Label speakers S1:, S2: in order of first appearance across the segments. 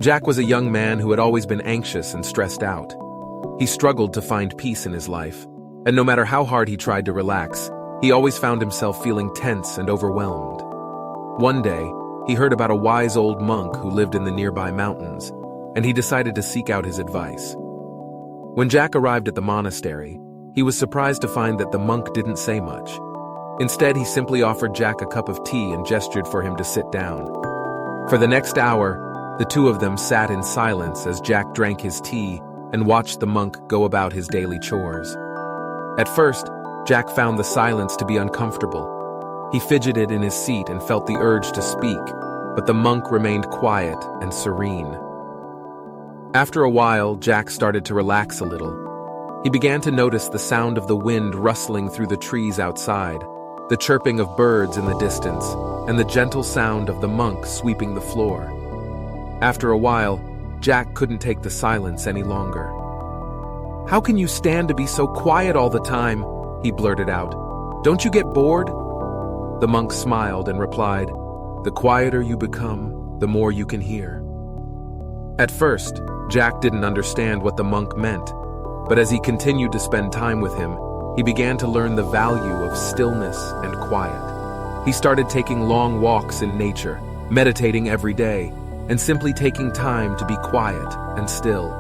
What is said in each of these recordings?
S1: Jack was a young man who had always been anxious and stressed out. He struggled to find peace in his life, and no matter how hard he tried to relax, he always found himself feeling tense and overwhelmed. One day, he heard about a wise old monk who lived in the nearby mountains, and he decided to seek out his advice. When Jack arrived at the monastery, he was surprised to find that the monk didn't say much. Instead, he simply offered Jack a cup of tea and gestured for him to sit down. For the next hour, the two of them sat in silence as Jack drank his tea and watched the monk go about his daily chores. At first, Jack found the silence to be uncomfortable. He fidgeted in his seat and felt the urge to speak, but the monk remained quiet and serene. After a while, Jack started to relax a little. He began to notice the sound of the wind rustling through the trees outside, the chirping of birds in the distance, and the gentle sound of the monk sweeping the floor. After a while, Jack couldn't take the silence any longer. "How can you stand to be so quiet all the time?" he blurted out. "Don't you get bored?" The monk smiled and replied, "The quieter you become, the more you can hear." At first, Jack didn't understand what the monk meant, but as he continued to spend time with him, he began to learn the value of stillness and quiet. He started taking long walks in nature, meditating every day, and simply taking time to be quiet and still.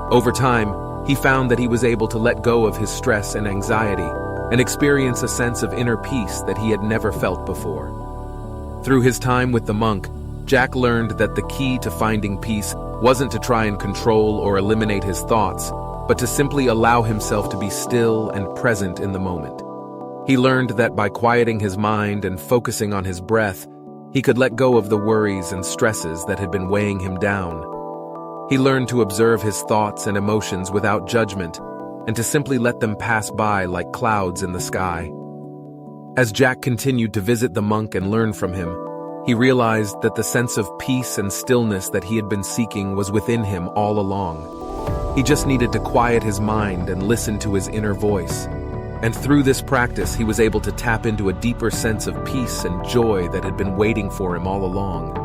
S1: Over time, he found that he was able to let go of his stress and anxiety and experience a sense of inner peace that he had never felt before. Through his time with the monk, Jack learned that the key to finding peace wasn't to try and control or eliminate his thoughts, but to simply allow himself to be still and present in the moment. He learned that by quieting his mind and focusing on his breath, he could let go of the worries and stresses that had been weighing him down. He learned to observe his thoughts and emotions without judgment, and to simply let them pass by like clouds in the sky. As Jack continued to visit the monk and learn from him, he realized that the sense of peace and stillness that he had been seeking was within him all along. He just needed to quiet his mind and listen to his inner voice. And through this practice, he was able to tap into a deeper sense of peace and joy that had been waiting for him all along.